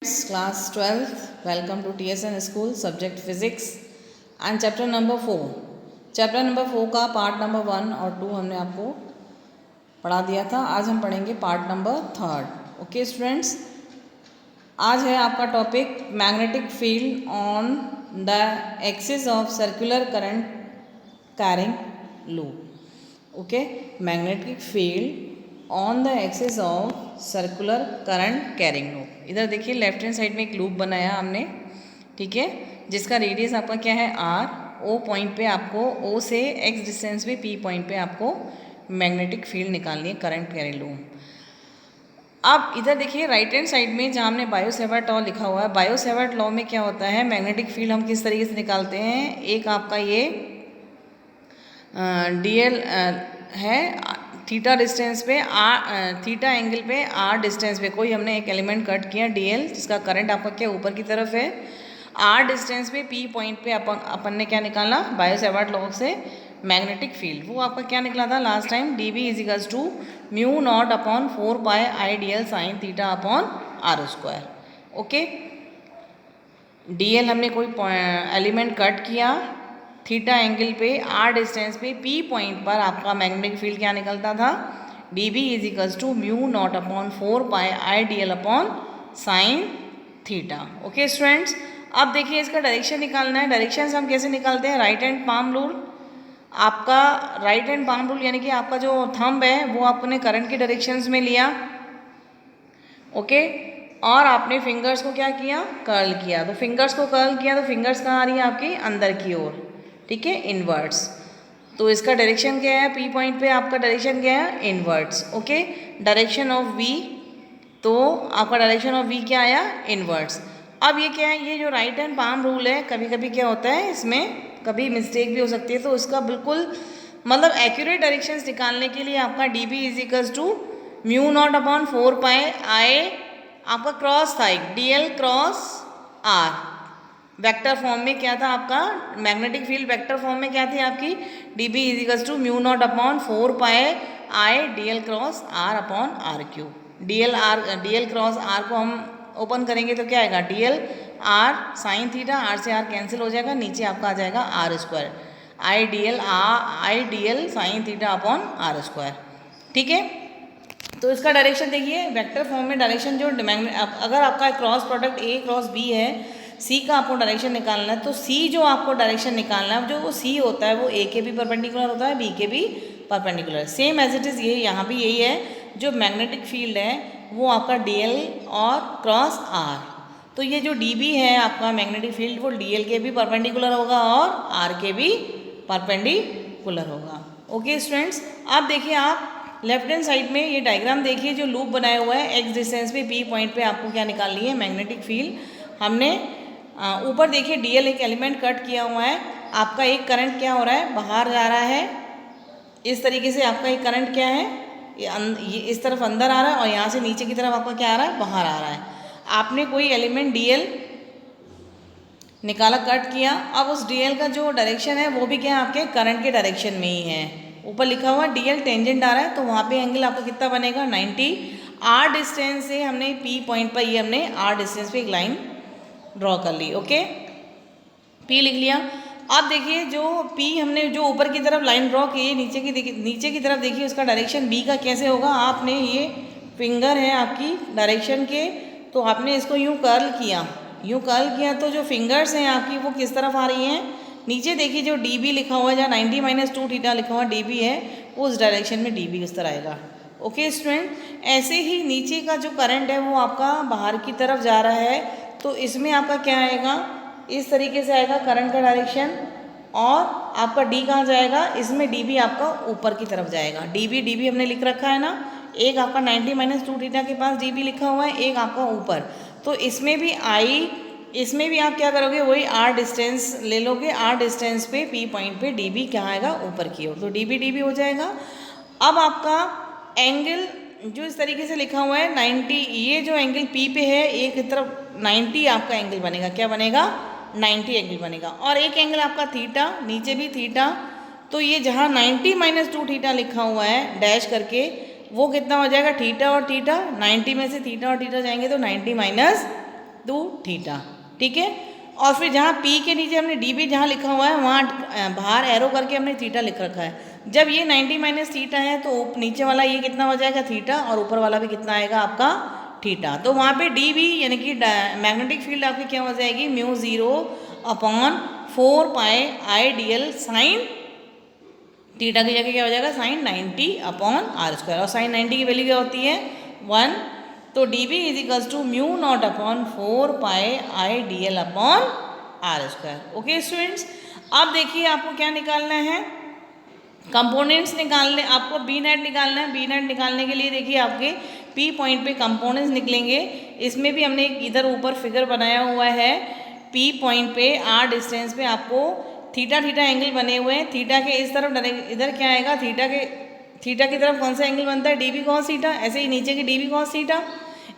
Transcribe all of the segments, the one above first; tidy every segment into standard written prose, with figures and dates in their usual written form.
Class 12th, welcome to TSN School, subject physics and chapter number 4. Chapter number 4 का part number 1 और 2 हमने आपको पढ़ा दिया था। आज हम पढ़ेंगे पार्ट नंबर 3। ओके स्टूडेंट्स, आज है आपका topic magnetic field on the axis of circular current carrying loop. Okay, magnetic field on the axis of circular current carrying loop. इधर देखिए लेफ्ट हैंड साइड में एक लूप बनाया हमने, ठीक है, जिसका रेडियस आपका क्या है r। ओ पॉइंट पे आपको ओ से x डिस्टेंस पे p पॉइंट पे आपको मैग्नेटिक फील्ड निकालनी है करंट कैरिंग लूप। अब इधर देखिए राइट हैंड साइड में जहाँ हमने बायो-सेवर्ट लॉ लिखा हुआ है, बायो-सेवर्ट लॉ में क्या होता है, मैग्नेटिक फील्ड हम किस तरीके से निकालते हैं। एक आपका ये dl है थीटा डिस्टेंस पे थीटा एंगल पे r डिस्टेंस पे कोई हमने एक एलिमेंट कट किया dl, जिसका करंट आपका क्या ऊपर की तरफ है। r डिस्टेंस पे p पॉइंट पे अपन ने क्या निकाला बायो-सेवर्ट लॉ से मैग्नेटिक फील्ड। वो आपका क्या निकला था last time, dB equals to mu naught upon 4 pi I dl sine theta upon r square. Okay, dl हमने कोई एलिमेंट कट किया थीटा एंगल पे r डिस्टेंस पे p पॉइंट पर आपका मैग्नेटिक फील्ड क्या निकलता था, dB equals to mu naught upon 4 pi I dl अपॉन साइन थीटा। ओके स्टूडेंट्स, अब देखिए इसका डायरेक्शन निकालना है। डायरेक्शन हम कैसे निकालते हैं, राइट हैंड पाम रूल। आपका राइट हैंड पाम रूल यानी कि आपका जो थंब है वो आपने करंट की डायरेक्शंस में लिया, ओके, और आपने फिंगर्स को क्या किया, कर्ल किया। तो फिंगर्स को कर्ल किया तो फिंगर्स कहाँ आ रही है आपकी, अंदर की ओर, ठीक है, इनवर्ड्स। तो इसका डायरेक्शन क्या है, पी पॉइंट पे आपका डायरेक्शन क्या है, inwards. Okay, direction of V, तो आपका डायरेक्शन ऑफ वी क्या आया, इनवर्ड्स। अब ये क्या है, ये जो राइट हैंड पाम रूल है, कभी कभी क्या होता है इसमें कभी मिस्टेक भी हो सकती है, तो इसका बिल्कुल मतलब एक्यूरेट डायरेक्शंस निकालने के लिए आपका D B equals to mu naught upon 4 pi I आपका क्रॉस था, एक D L cross R vector form में क्या था आपका मैग्नेटिक फील्ड, वेक्टर फॉर्म में क्या थी आपकी, D B equals to mu naught upon 4 pi I D L cross R upon R cube. D L cross R को हम ओपन करेंगे तो क्या आएगा, D L R sine theta, R से आर कैंसिल हो जाएगा, नीचे आपका आ जाएगा R square, I D L sine theta upon R square, ठीक है। तो इसका डायरेक्शन देखिए वेक्टर फॉर्म में डायरेक्शन जो अगर आपका cross product A cross B है, सी का आपको डायरेक्शन निकालना है, तो सी जो आपको डायरेक्शन निकालना है, जो वो सी होता है वो ए के भी परपेंडिकुलर होता है, बी के भी perpendicular. Same as it is ये यहाँ भी यही है, जो मैग्नेटिक फील्ड है वो आपका डी एल और क्रॉस आर, तो ये जो डी बी है आपका मैग्नेटिक फील्ड वो डी एल के भी परपेंडिकुलर होगा और आर के भी परपेंडिकुलर होगा। ओके स्टूडेंट्स, अब देखिए आप लेफ्ट हैंड साइड में ये डायग्राम देखिए, जो लूप बनाया हुआ है एक्स डिस्टेंस पे पी पॉइंट पे आपको क्या निकालनी है, मैग्नेटिक फील्ड। हमने ऊपर देखिए डीएल एक एलिमेंट कट किया हुआ है, आपका एक करंट क्या हो रहा है, बाहर जा रहा है, इस तरीके से आपका एक करंट क्या है, ये इस तरफ अंदर आ रहा है और यहाँ से नीचे की तरफ आपका क्या आ रहा है, बाहर आ रहा है। आपने कोई एलिमेंट डीएल निकाला, कट किया, अब उस डीएल का जो डायरेक्शन है वो भी क्या है, आपके करंट के डायरेक्शन में ही है। ऊपर लिखा हुआ डीएल टेंजेंट आ रहा है, तो वहाँ पे एंगल आपका कितना बनेगा, 90। आर डिस्टेंस से हमने पी पॉइंट पर ये हमने आर डिस्टेंस पे एक लाइन ड्रॉ कर ली, ओके, पी लिख लिया। अब देखिए जो P हमने जो ऊपर की तरफ लाइन ड्रॉ की है, नीचे की तरफ देखिए उसका डायरेक्शन B का कैसे होगा। आपने ये फिंगर है आपकी डायरेक्शन के, तो आपने इसको यूँ कर्ल किया, तो जो फिंगर्स हैं आपकी वो किस तरफ आ रही हैं, नीचे देखिए जो DB लिखा हुआ है, जहाँ 90-2 थीटा लिखा हुआ DB है, वो उस डायरेक्शन में DB उस तरह आएगा। ओके स्टूडेंट, ऐसे ही नीचे का जो करंट है वो आपका बाहर की तरफ जा रहा है, तो इसमें आपका क्या आएगा, इस तरीके से आएगा करंट का डायरेक्शन, और आपका डी कहाँ जाएगा, इसमें डी बी आपका ऊपर की तरफ जाएगा। डी बी हमने लिख रखा है ना, एक आपका 90-2 थीटा के पास डी बी लिखा हुआ है, एक आपका ऊपर, तो इसमें भी आप क्या करोगे, वही आर डिस्टेंस ले लोगे, आर डिस्टेंस पे पी पॉइंट पे डी बी क्या आएगा, ऊपर की ओर, तो डी बी हो जाएगा। अब आपका एंगल जो इस तरीके से लिखा हुआ है 90, ये जो एंगल पी पे है एक तरफ 90 आपका एंगल बनेगा, क्या बनेगा, 90 एंगल बनेगा, और एक एंगल आपका थीटा, नीचे भी थीटा, तो ये जहाँ 90-2 थीटा लिखा हुआ है डैश करके, वो कितना हो जाएगा, थीटा और थीटा, 90 में से थीटा और थीटा जाएंगे तो 90 टू थीटा, ठीक है। और फिर जहाँ P के नीचे हमने DB जहाँ लिखा हुआ है वहाँ बाहर एरो करके हमने थीटा लिख रखा है। जब ये 90 माइनस थीटा है तो नीचे वाला ये कितना हो जाएगा थीटा, और ऊपर वाला भी कितना आएगा आपका थीटा। तो वहाँ पे DB यानी कि मैग्नेटिक फील्ड आपकी क्या हो जाएगी, म्यू 0/4πI/dl साइन थीटा की जगह क्या हो जाएगा साइन 90/r²। और साइन 90 की वैल्यू क्या होती है 1। तो DB is equals to mu naught upon 4πI/dl/r²। Okay students, अब देखिए आपको क्या निकालना है, कंपोनेंट्स निकालने, आपको बी नेट निकालना है। बी नेट निकालने के लिए देखिए आपके P पॉइंट पे कंपोनेंट्स निकलेंगे। इसमें भी हमने इधर ऊपर फिगर बनाया हुआ है। P पॉइंट पे R डिस्टेंस पे आपको थीटा थीटा एंगल बने हुए हैं। थीटा के इस तरफ इधर क्या आएगा, थीटा की तरफ कौन सा एंगल बनता है DB cos थीटा, ऐसे ही नीचे की DB cos थीटा।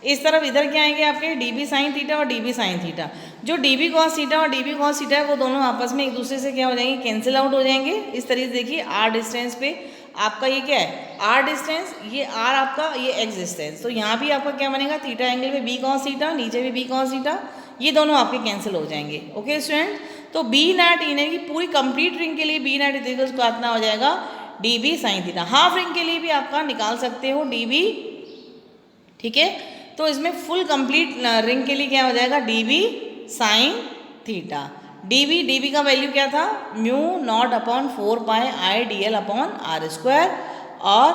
इस तरफ इधर क्या आएंगे आपके DB sin थीटा और DB sin थीटा। जो DB cos थीटा और DB cos थीटा है वो दोनों आपस में एक दूसरे से क्या हो जाएंगे, कैंसिल आउट हो जाएंगे। इस तरीके से देखिए R डिस्टेंस पे आपका ये क्या है R डिस्टेंस, ये R आपका ये X डिस्टेंस। तो यहाँ भी आपका क्या बनेगा थीटा एंगल पे B cos थीटा, नीचे भी B cos थीटा, ये दोनों आपके कैंसिल हो जाएंगे। ओके स्टूडेंट, तो B नेट यानी कि पूरी कंप्लीट रिंग के लिए B नेट इक्वल्स कितना हो जाएगा DB sin theta. Half ring के लिए भी आपका निकाल सकते हो DB, ठीक है। तो इसमें फुल कंप्लीट रिंग के लिए क्या हो जाएगा DB sin थीटा। DB का वैल्यू क्या था म्यू नॉट अपॉन 4πI/dl/r²। और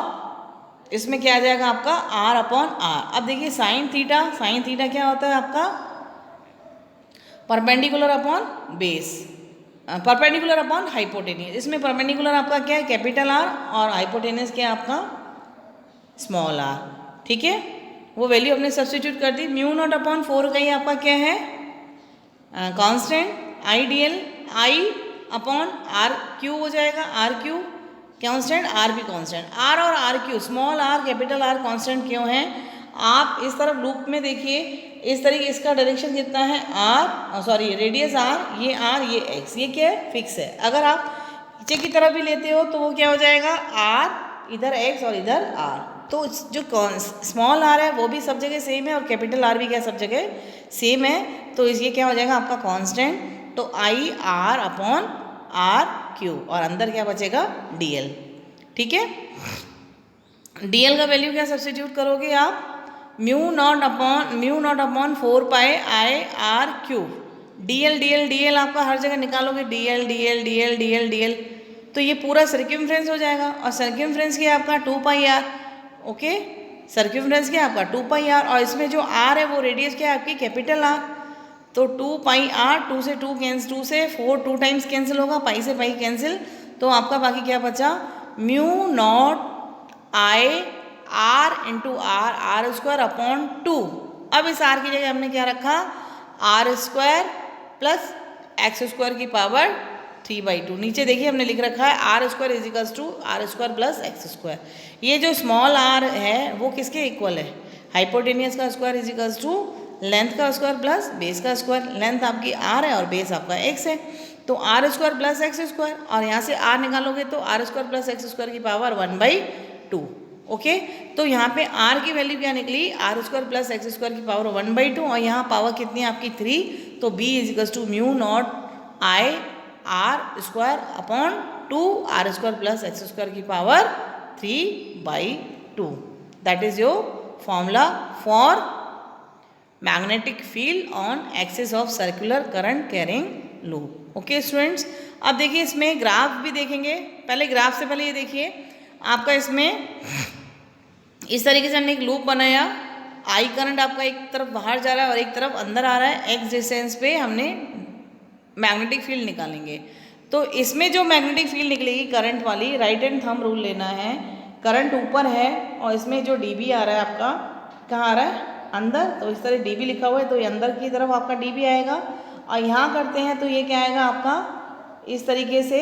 इसमें क्या आ जाएगा आपका R/r। अब देखिए साइन थीटा क्या होता है आपका perpendicular upon base, perpendicular upon hypotenuse. इसमें परपेंडिकुलर आपका क्या है कैपिटल R और हाइपोटेनियस क्या है आपका स्मॉल r, ठीक है। वो वैल्यू हमने सब्स्टिट्यूट कर दी। म्यू नॉट अपॉन 4 का ही आपका क्या है कांस्टेंट IDL, I/r³ हो जाएगा, r³ कांस्टेंट, r भी कांस्टेंट। r और r³ small r capital R constant क्यों है, आप इस तरफ लूप में देखिए इस तरीके, इसका डायरेक्शन कितना है रेडियस r, ये r ये x, ये क्या है फिक्स है। अगर आप नीचे की तरफ भी लेते हो तो वो क्या हो जाएगा r, इधर x और इधर r। तो जो स्मॉल r है वो भी सब जगह सेम है और कैपिटल R भी क्या सब जगह सेम है। तो ये क्या हो जाएगा आपका कांस्टेंट, तो I/r/r³ और अंदर क्या बचेगा DL, ठीक है। DL का वैल्यू क्या सब्स्टिट्यूट करोगे आप mu naught upon 4πI/r³। DL आपका हर जगह निकालोगे DL, तो ये पूरा सर्कमफ्रेंस हो जाएगा। और सर्कमफ्रेंस क्या आपका 2πr, ओके। सर्कमफ्रेंस क्या आपका 2πr, और इसमें जो r है वो रेडियस क्या है आपकी कैपिटल R। तो 2πr, 2 से 2 कैंसिल, 2 से 4 2 टाइम्स कैंसिल होगा, पाई से पाई कैंसिल, तो आपका बाकी क्या बचा म्यू नॉट I/r/r²/2। अब इस r की जगह हमने क्या रखा r² प्लस x² की पावर 3/2। नीचे देखिए हमने लिख रखा है r² is equals to r² plus x²। ये जो स्मॉल r है वो किसके इक्वल है, हाइपोटेनियस का square is equals to length का स्क्वायर प्लस बेस का स्क्वायर। लेंथ आपकी r है और बेस आपका x है, तो r² प्लस x², और यहाँ से r निकालोगे तो r² प्लस x² की पावर 1/2। ओके, तो यहाँ पे r की वैल्यू क्या निकली r² प्लस x² की पावर 1/2, और यहाँ पावर कितनी है आपकी 3। तो b is equals to mu naught I/r²/2 r² plus x² की power 3/2। That is your formula for magnetic field on axis of circular current carrying loop. Okay students, अब देखिए इसमें ग्राफ भी देखेंगे। पहले ग्राफ से पहले ये देखिए आपका इसमें इस तरीके से हमने एक लूप बनाया। आई करंट आपका एक तरफ बाहर जा रहा है और एक तरफ अंदर आ रहा है। एक्स डिस्टेंस पे हमने मैग्नेटिक फील्ड निकालेंगे। तो इसमें जो मैग्नेटिक फील्ड निकलेगी करंट वाली, राइट हैंड थंब रूल लेना है। करंट ऊपर है और इसमें जो dB आ रहा है आपका कहाँ आ रहा है अंदर, तो इस तरह dB लिखा हुआ है तो ये अंदर की तरफ आपका dB आएगा। और यहाँ करते हैं तो ये क्या आएगा आपका इस तरीके से,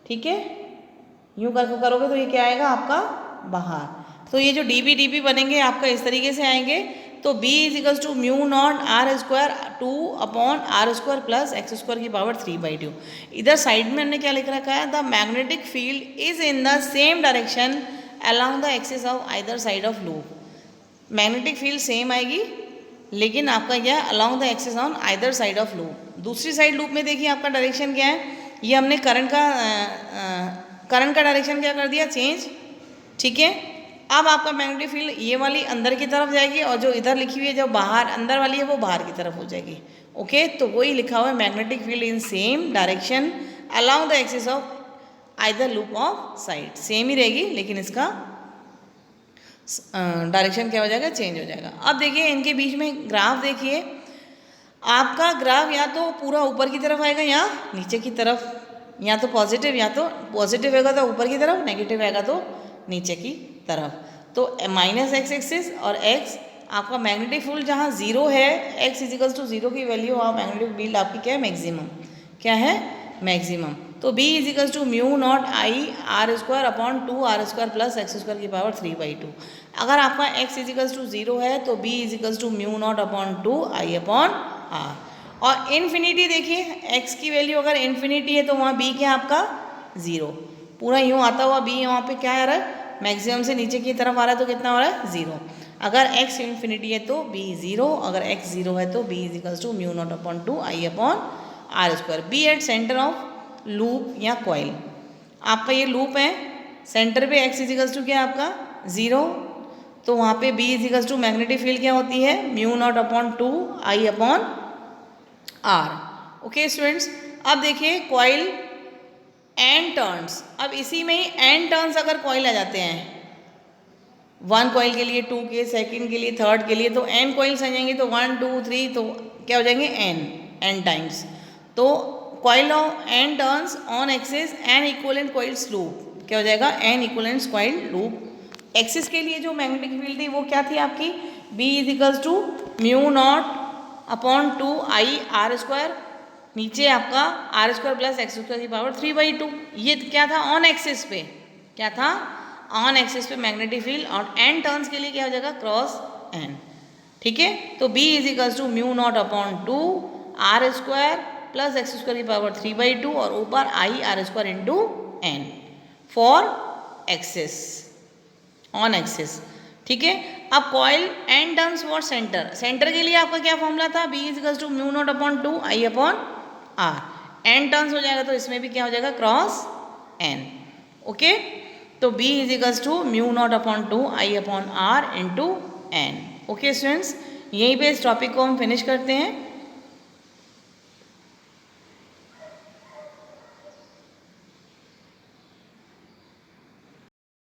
ठीक है। यूँ करोगे तो ये क्या आएगा आपका बाहर। तो ये जो dB बनेंगे आपका इस तरीके से आएंगे। तो B is equals to mu naught r²/2/r² plus x² की पावर 3/2। इधर साइड में हमने क्या लिख रखा है, the magnetic field is in the same direction along the axis of either side of loop. Magnetic field same आएगी लेकिन आपका क्या है, along the axis on either side of loop. दूसरी साइड लूप में देखिए आपका डायरेक्शन क्या है, ये हमने करंट का डायरेक्शन क्या कर दिया, चेंज। ठीक है, अब आपका मैग्नेटिक फील्ड ये वाली अंदर की तरफ जाएगी और जो इधर लिखी हुई है जो बाहर अंदर वाली है वो बाहर की तरफ हो जाएगी। ओके, तो वही लिखा हुआ है magnetic field in same direction along the axis of either loop of side. Same ही रहेगी लेकिन इसका डायरेक्शन क्या हो जाएगा, चेंज हो जाएगा। अब देखिए इनके बीच में ग्राफ देखिए, आपका ग्राफ या तो पूरा ऊपर की तरफ आएगा या नीचे की तरफ, या तो पॉजिटिव आएगा तो ऊपर की तरफ, नेगेटिव आएगा तो नीचे की तरफ। तो माइनस एक्स एक्सिस और एक्स आपका मैग्नेटिक फील्ड जहाँ जीरो है, एक्स इजिकल्स टू जीरो की वैल्यू और मैग्नेटिक फील्ड आपकी क्या है, मैक्सिमम। क्या है, मैक्सिमम। तो B equals to mu naught I R square upon 2 R square plus X square की पावर 3/2। अगर आपका x इजिकल्स टू जीरो है तो B equals to mu naught upon 2 I upon R. और इन्फिनिटी देखिए, x की वैल्यू अगर इन्फिनिटी है तो वहाँ B क्या आपका जीरो, पूरा यूँ आता हुआ B वहाँ पे क्या आ रहा है, मैक्सिमम से नीचे की तरफ आ रहा है तो कितना हो रहा है, जीरो। अगर x इन्फिनिटी है तो B जीरो, अगर x जीरो है तो B equals to mu naught upon 2 I upon R square. B at centre of loop या कॉइल, आपका ये लूप है, सेंटर पे x इजिकल्स टू क्या है आपका जीरो, तो वहाँ पे B equals to magnetic field क्या होती है, mu naught upon 2 I upon R. Okay students, अब देखिए कॉइल एन टर्न्स, अब इसी में ही एन टर्न्स अगर कॉइल आ जाते हैं, वन कॉइल के लिए, टू के, सेकंड के लिए, थर्ड के लिए, तो एन कॉइल्स आ जाएंगे, तो 1 2 3 तो क्या हो जाएंगे, एन टाइम्स। तो coil of N turns on axis N equivalent coils loop क्या हो जाएगा, N equivalent coil loop. Axis के लिए जो मैग्नेटिक फील्ड थी वो क्या थी आपकी, B equals to mu naught upon 2 I R square, नीचे आपका R square plus X square की पावर 3/2। ये क्या था, ऑन एक्सिस पे, क्या था, ऑन एक्सिस पे मैग्नेटिक फील्ड। और एन टर्न्स के लिए क्या हो जाएगा, क्रॉस एन। ठीक है, तो B equals to mu naught upon 2 R square plus X square की पावर 3/2 और ऊपर I R square into N for axis, on axis. ठीक है, अब coil N turns for centre, centre के लिए आपका क्या फॉर्मूला था, B equals to mu naught upon 2 I upon R. N turns हो जाएगा तो इसमें भी क्या हो जाएगा, क्रॉस एन। ओके, तो B equals to mu naught upon 2 I upon R into N. Okay students, यहीं पे इस टॉपिक को हम फिनिश करते हैं।